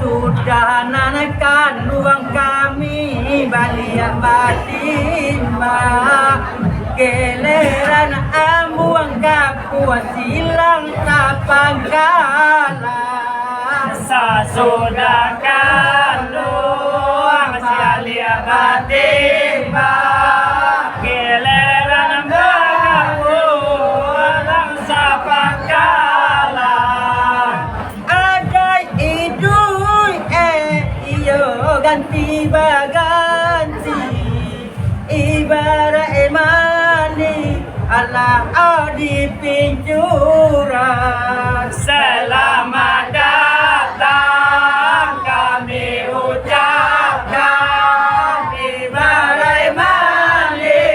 Sudah nanakan ruang kami balik batin geleran ambuang kapuan silang tapang kalah Sasudahkan ruang sialia batin geleran kapuan sapang kalah ganti baganti ibarat emani ala adi pinjuran selamat datang kami ucapkan ibarat emani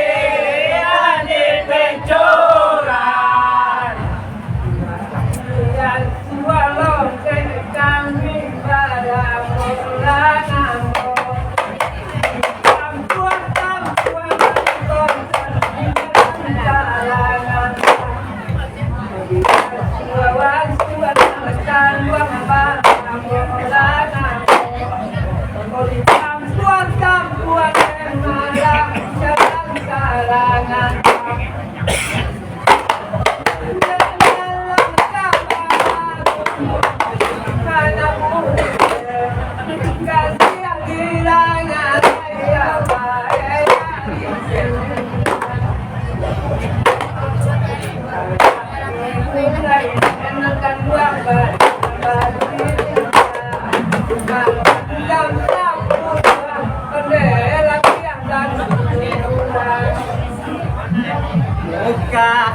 adi pinjuran yang walau kami pada mulanya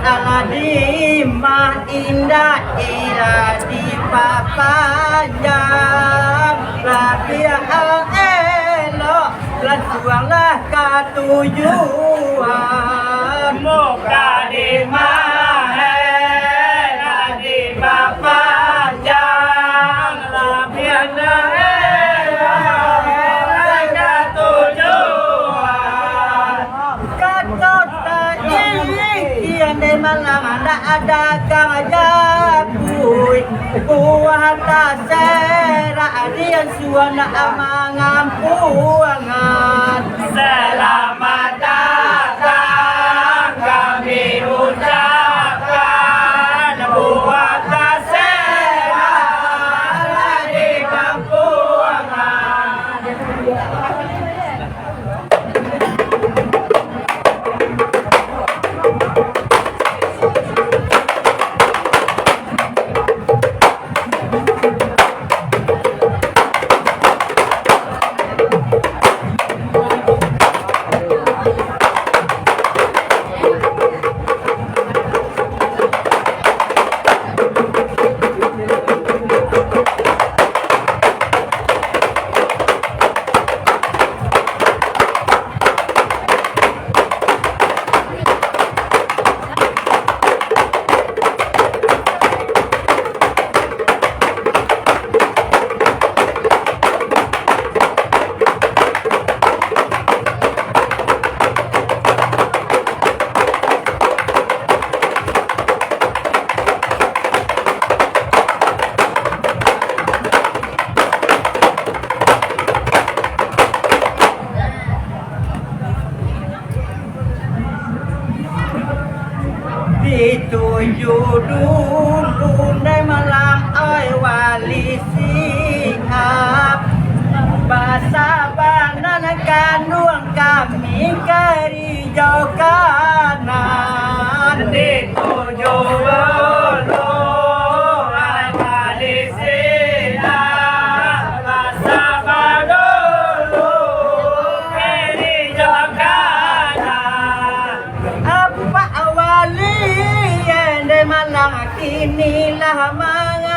Aladimah indah ira di papanjang Rabiah elok lantuanglah katujuan muka di mahera di papanjang Rabiah elok lantuanglah tujuan katot Ande malang ada kang japui buah tasera adian suana amangampuangan selamat datang kami ucapkan buat tasera di kampungan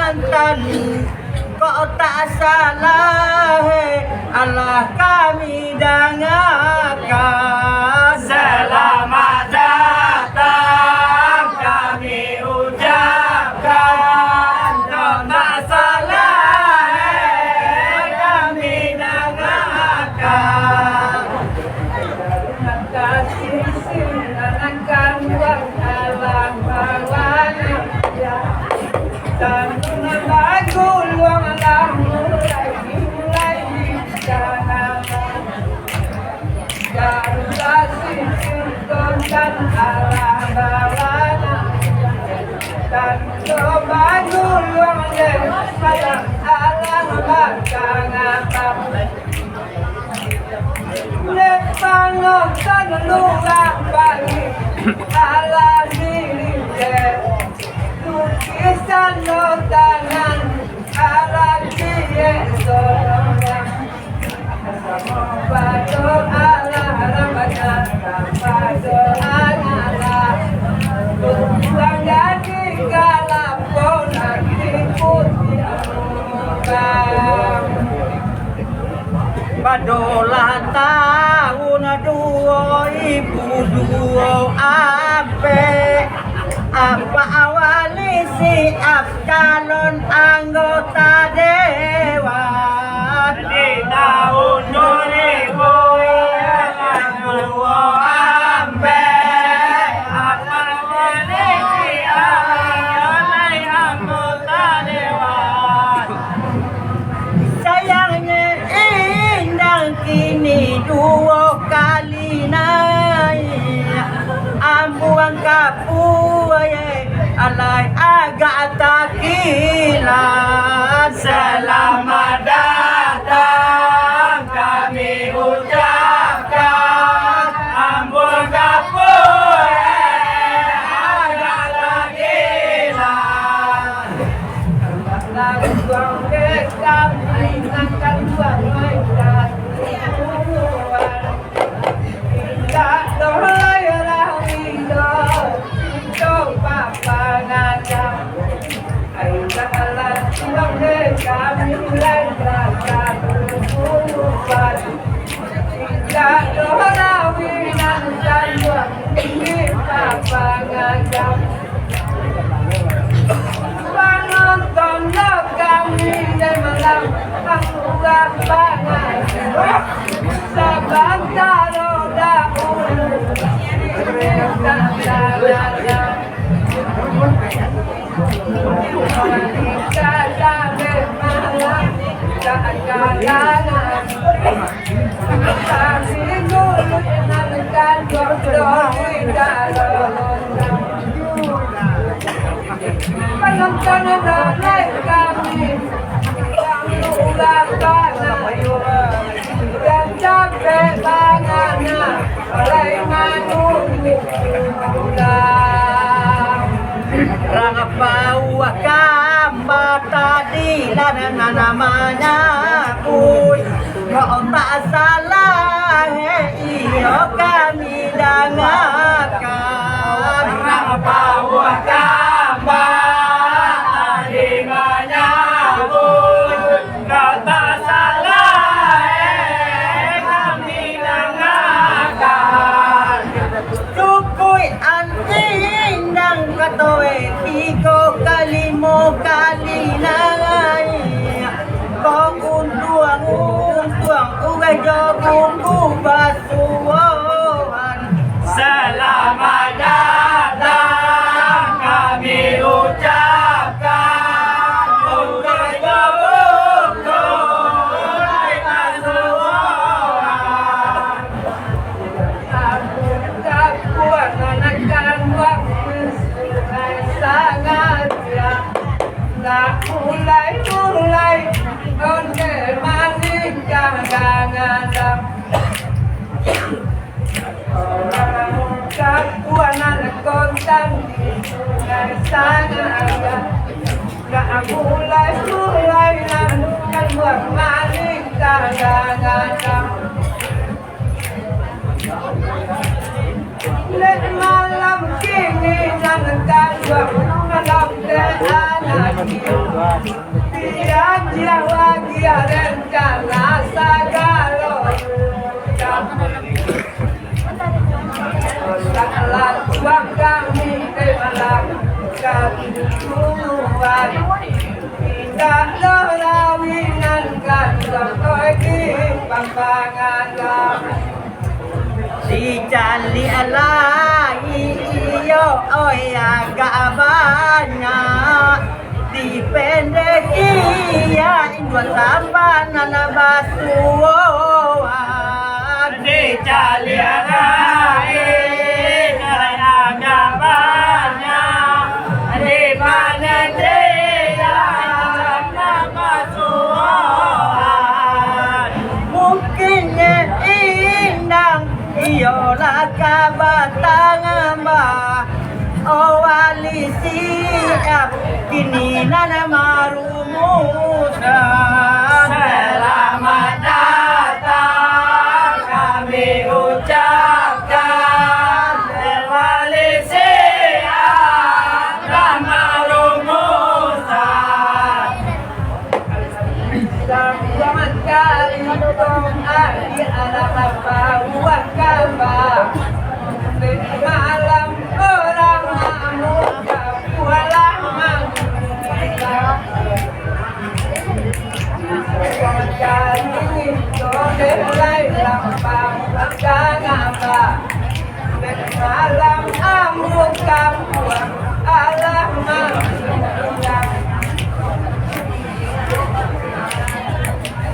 Kalimantan kok tak salah, Allah kami dengarkan. Selamat datang kami ucapkan, kau tak salah kami dengarkan. Terima kasih silakan alam bawana dan lagu luang alam mulai bicara. Garuda sinkron dan alam bawana dan coba luang pada alam bakangan. Lepang dan luang bagi alam diri. Lukisan tangan alam diri seorang. Bado ala ramana, bado ala. Tulang jadi galapon lagi putih abang. Badolah tahun 2002 apa awali siap calon anggota dewan Di tahun 2000 apa anggota dewan. sayangnya indang kini 2 kali naik ambuang kapuai alai agak takilan. Selamat datang kami ucapkan, Ambon Kapur agak takilan. Laguang dekam ingatkan buang mainkan tidak dolai rahido coba pangadam aidalah tuang dekam mulai berangkat berbuat tidak dolai nanti buang kita pangadam. Penonton kami dan malam aku banget sebentar dahulu kita sampai malam jangan tapi dulu nantikan jodoh kita lolong. Penonton dan kami yang ulang panayu dan capek tangannya oleh menunggu pulang. Rangapau kamar tadi lana namanya kuy kau tak salah iyo kami dengarkan. Rangapau kamar tadi menyambut, kau tak salah kami dengarkan. Cukuy anting dan katoe 3 kali mo kali nangay kong untuang ugay jogong kubasuan. Selamat datang kami ucapkan, untuk berbuka kasuhan. Aku tak kuat menekan waktu sangat ya. Tak mulai onde manik kadang-kadang. Orang tak kuat anak kontan di sungai sana ya. Tak mulai kan buat manik kadang-kadang. Let malam kini jangan malam dia jiwa dia rencana segala segala tuang kami malam ketujuan tidak lawinankan sampai di pampangan si cali alai iyo oi agak banyak dipendek iya indua tampan nana basuan di cali alai agak banyak di mana dia nama suan mungkinnya indang iyolah kabatang mbak oh wali siap kini nana marumusan selamat datang kami ucapkan Wali Siap Rahmat Rumusan selamat kali untuk hari anak apa buat kabar malam orang muda pulang selamat kali untuk hari lampau apa malam amuk kampung alamat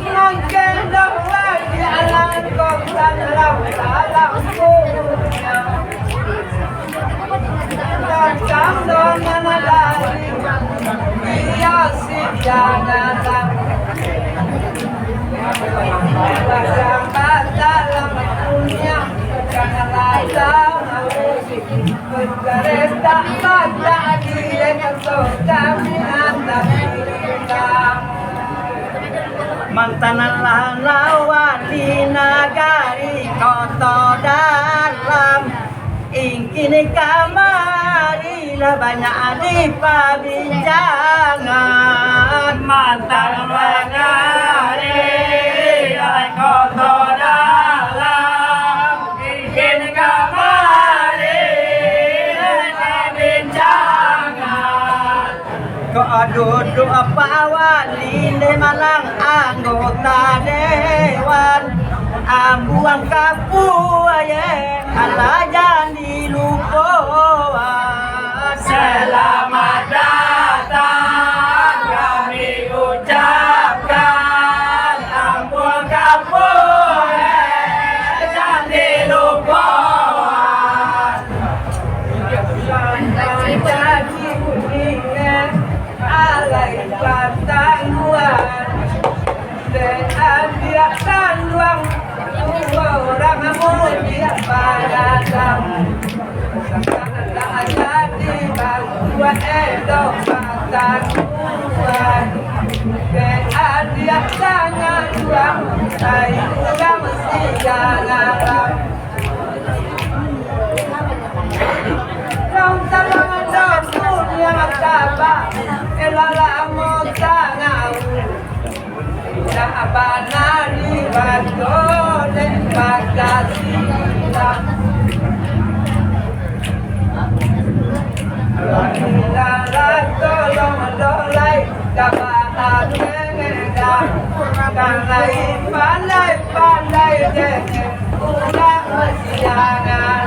mungkin doa di alam kota alam punya datang dengan dari dia si jangan dalam punya jangan bergaris tak baca dia kota minat mantanlah lawali nagari koto dalam ingin kamari lah banyak di perbincangan mantan menari koto dalam ingin kemari perbincangan kok duduk apa wali le malang anggota dewan ambuang kapu ye ala jadi lupawan selamat datang kami ucapkan ampun kapur jadi lupawan jadi kuningan alai patanguan dan dia tanduang orang mulia pada dalam jadi bantuan edo patanguan dan dia tangan duang saya mesti jangan dalam dapur yang ada elala motana abana di batu dan bagasi la tolong dolai dapat mengendam pandai pandai pandai deh udah masih jangan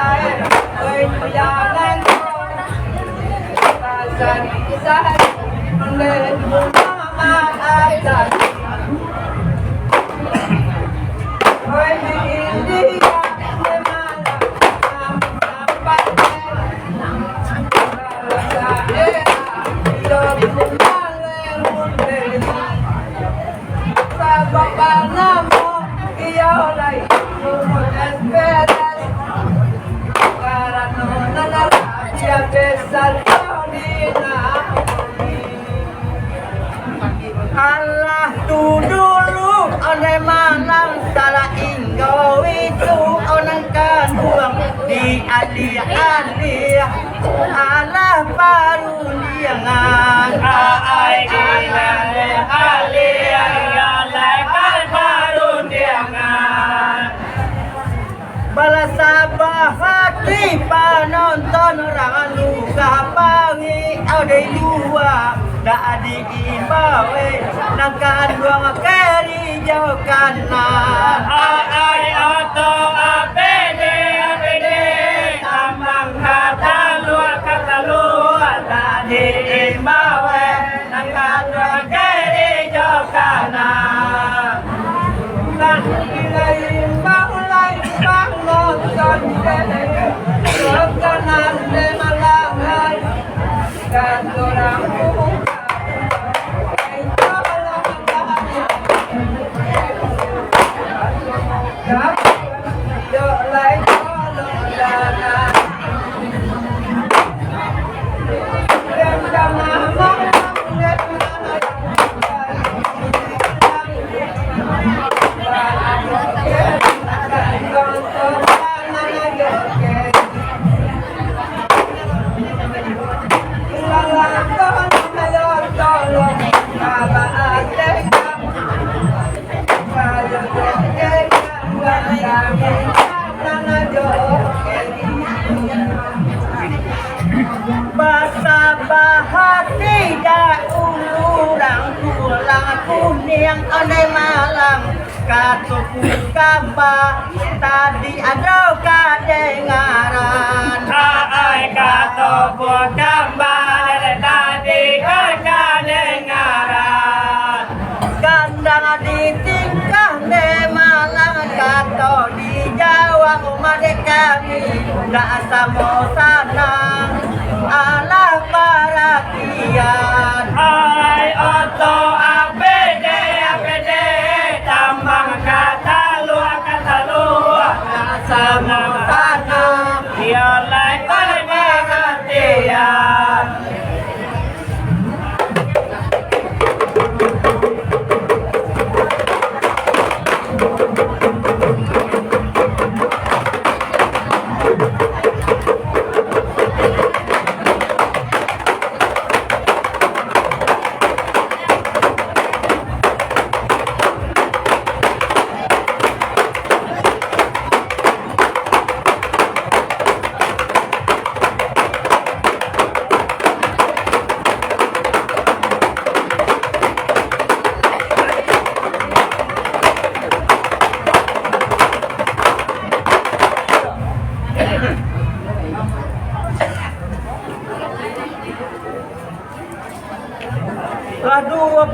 ơi jangan pasal kisah lên mama ada ơi ini Bapak namo iyo lay esperas karena nanalaya besar dina Allah tu dulu onai malang salah inggo itu onang kanuang di alia Allah paruniangan ai ilale alia balasabah hati panonton rangu kapangi ade dua da adi imbawe nangkan ruang keri jauh kanan ai auto apede tambang kata luar tadi imbawe nangkan ruang keri jauh kanan Kanan de malangan dan orang hati dah urang tulang kuning onai malang katuku kamba tadi ada kadengaran ai kato gambar tadi kadengaran gandang di tingkah de malang kato di Jawa umat kami dah samo sanang Allah perhatian ai auto apede tambang kata luar sama tanah dia lai perhatian Lah 26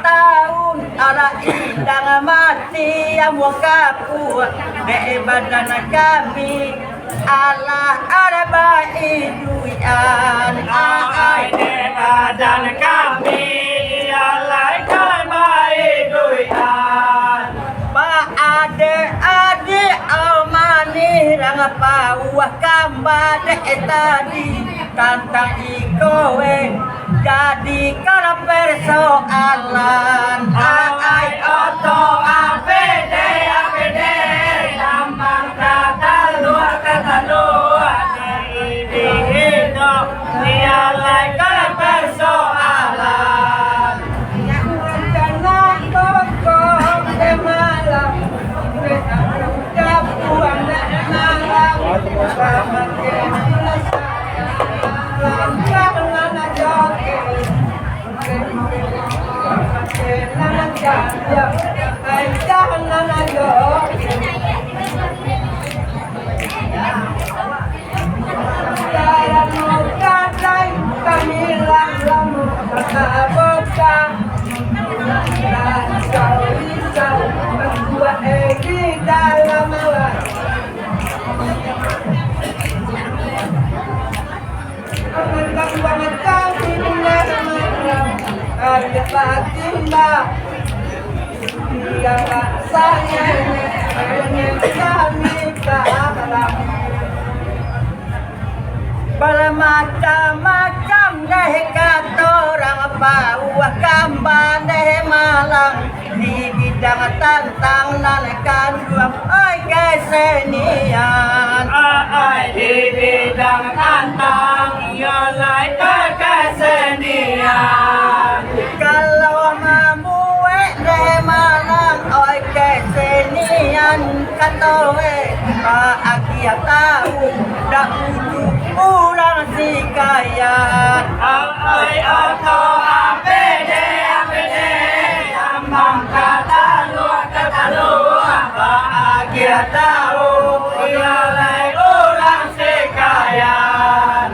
tahun ala indang mati amu kapua de badan kami Allah ada baik duian ai de badan kami Allah kai mai duian ba ade almani rang pauah kamba de tadi tantang ikowe jadi kana persoalan ai auto apede tambang kata luar di hidup dia lai kana persoalan Jangan kokong de malam kapuan de malam sama timba yang rasanya ingin kami berharap. Bermacam-macam deh kata orang bawah gambar deh malang di bidang tantang nanakan dua oi kesenian. Ai di bidang tantang ialah kesenian. Kalau membuat deh malang oi kesenian kata akia tahu dah ujung orang si kaya. Ai oto apede ambang kata lu bahagia tahu ialah orang sekayan.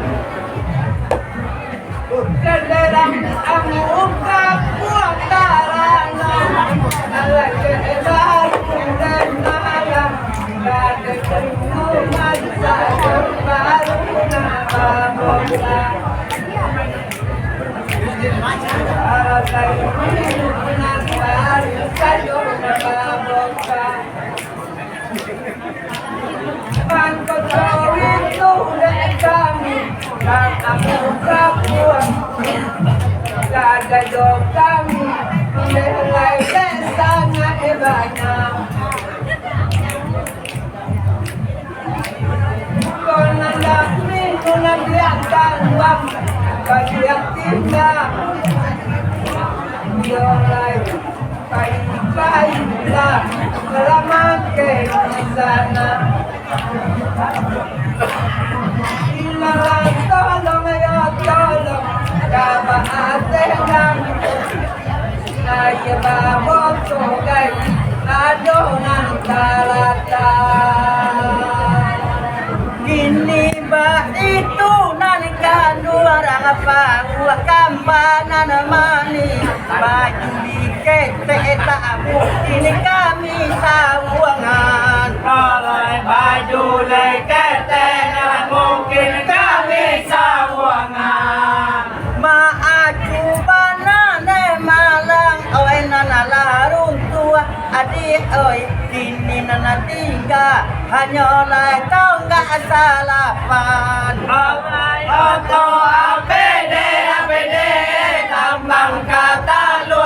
Kedalam amuka puatarana ala kebaru dan malam ada kemuman baru nababola ara kayu nabar kayu nababola Bangko itu dan kami dan amuka puas ada do kami mulai desanya banyak. Konanda minggu nanti akan wam bagi yang tidak mulai baik-baiklah selama ke sana. Ilalang tolong ya tolong dapat atenang saya bawa sogai adonan talata. Kini ba itu nanikan orang apa buah kampanan mani baju dikete tamu ini kami sawangan. Kalau baju leketengan mungkin kami sawangan. Maaju banane malang oi nana larung tua adik oi kini nana tiga hanyalah kau nggak salapan. Alai oto apede tambang kata lu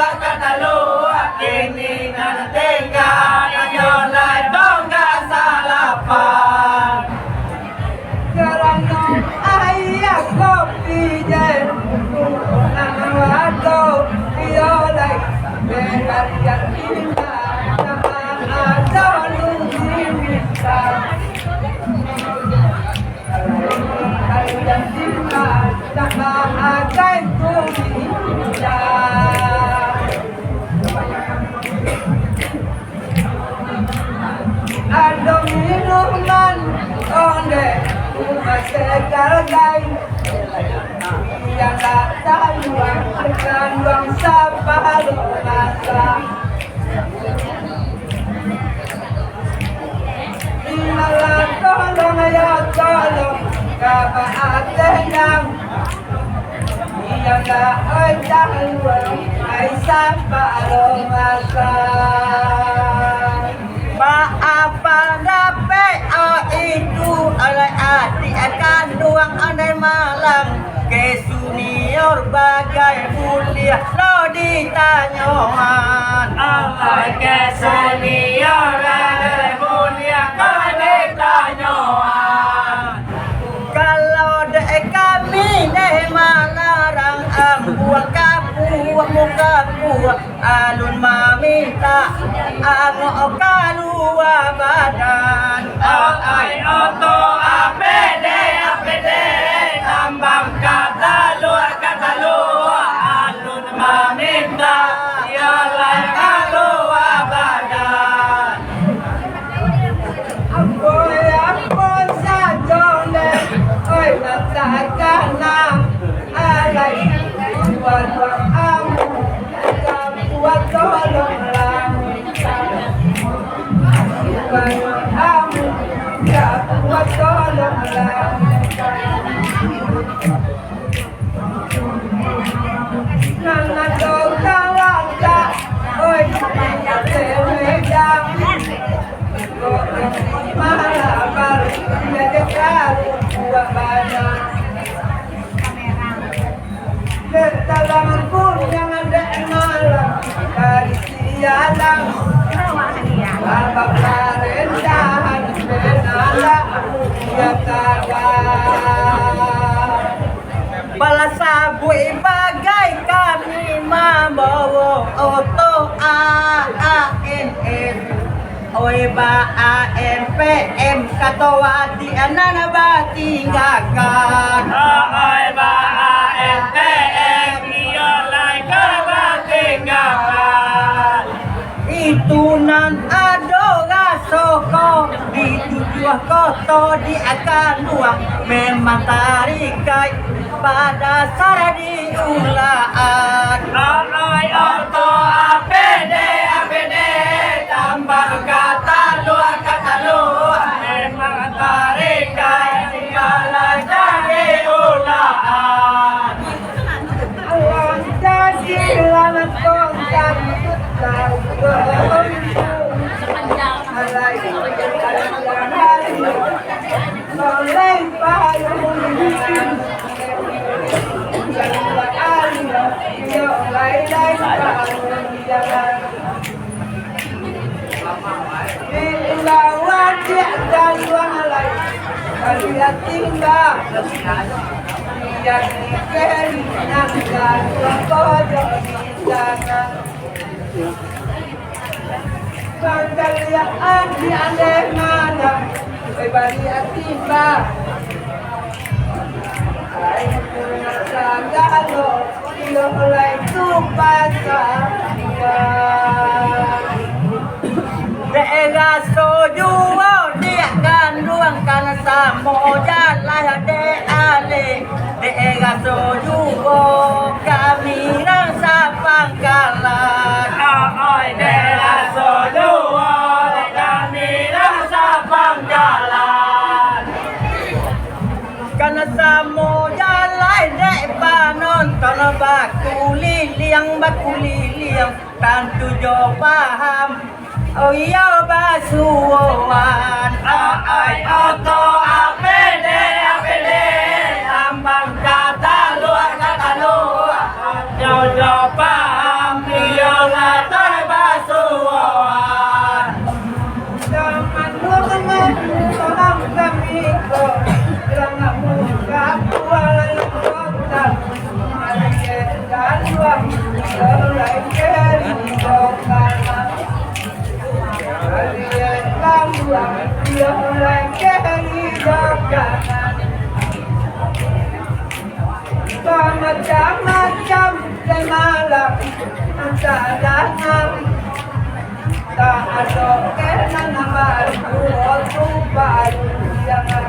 ini nanti nyolah dongga salapan. Kerana ayah kopi jen Namawato Iolai Dengan yang indah Nama ada minta Kalau yang indah Nama ada minta Ada minuman onde secara lain yang tak tahu dengan bangsa baru masa Inalah tolong ya tolong kapan tenang yang tak tahu bangsa baru masa Apa dapat itu oleh adik akan doang andai malang ke senior bagai mulia lo ditanyaman. Alai ke senior mulia kau ditanyaman. Kalau dek kami deh malarang buang kapuah muka puah alun maminta ango kalua badan. Ai oto apede tambang kata lu alun maminta ialah kalua badan. Ampun saja deh, oi katakan alai buat kamu, buat tolonglah, buat kamu, buat tolonglah. Nana kau tahu malabar Dia taruh buah banyak Ketalaman pun yang ada malam Dari sialang Abang rendahan benala Dia kagak Balasabui bagaikan imam bawa oto AANN Oi ba ANPM katawati anana batinggakan Ay ba ANPM Iyalay kabatinggakan Itu nan adoga soko Ditujuh koto di akan luang Memang tarikai pada saradi ulaan Ay auto APD tambah kata luar memang tarikan tinggalan dari ulaan Alam jadi lalat kontak Pangkaliaan di aneh mana Bebari atimba Ay sagalo Iyo mulai tupasa Daerah sojuwo dia ganduang karena samo jalan de ale Daerah sojuwo kami rasa pangkalan Ay daerah Sodua kami rasa pangkalan Karena samo jalan de panon Tanah bakuli liang Tantu jo paham Oh iya basuan Ay auto APD tambang kata luar Jauh paham Iyalay terbasuan Zaman lumayan Orang kami ko Kerana muka Kuala kota Marian dan luang Selai kerindokana Marian dan luang Selai kerindokana Macam-macam semalam Cadangan Tak ada kena baru Waktu baru jangan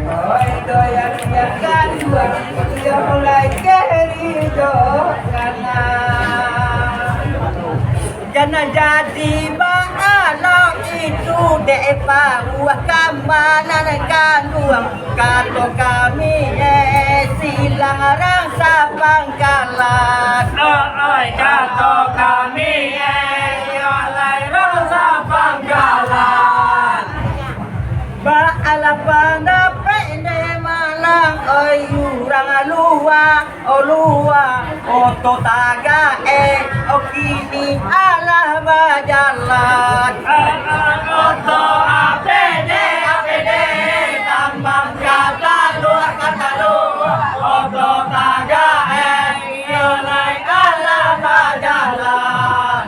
Oi doyan biarkan dua Dia mulai kehidupan Jangan jadi baalok itu depa buah kamanan kanduang Kato kami silang rangsa pangkalan Ay kata kami Iyalay rasa pangkalan Baala pandapay na malang Oy urang luwa Oto taga o kini ala bajalan Auto APD tambang kata luar Auto taga Iyalay ala bajalan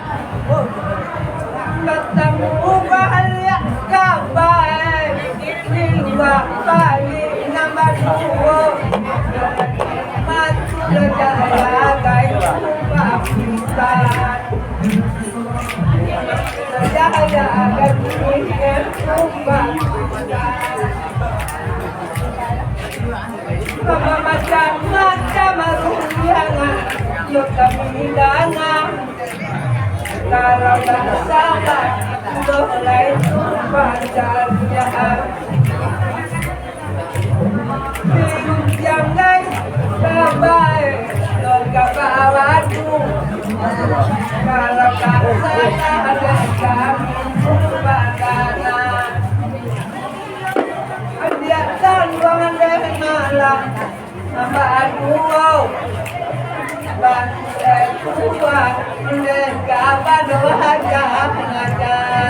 Ketemu balik kabar Jiwa balik nama dua Matu legara Gaya ubah pisan Daya agar mikir ubah pisan Macam-macam rupiangan Yuk kami dangan Kalau tak salah Boleh tumpah jalan Bingung jangan Baik kebawadu kalau kata ada kami badana dia dan ruangan dari malam badu kuat mereka badu aja pengajar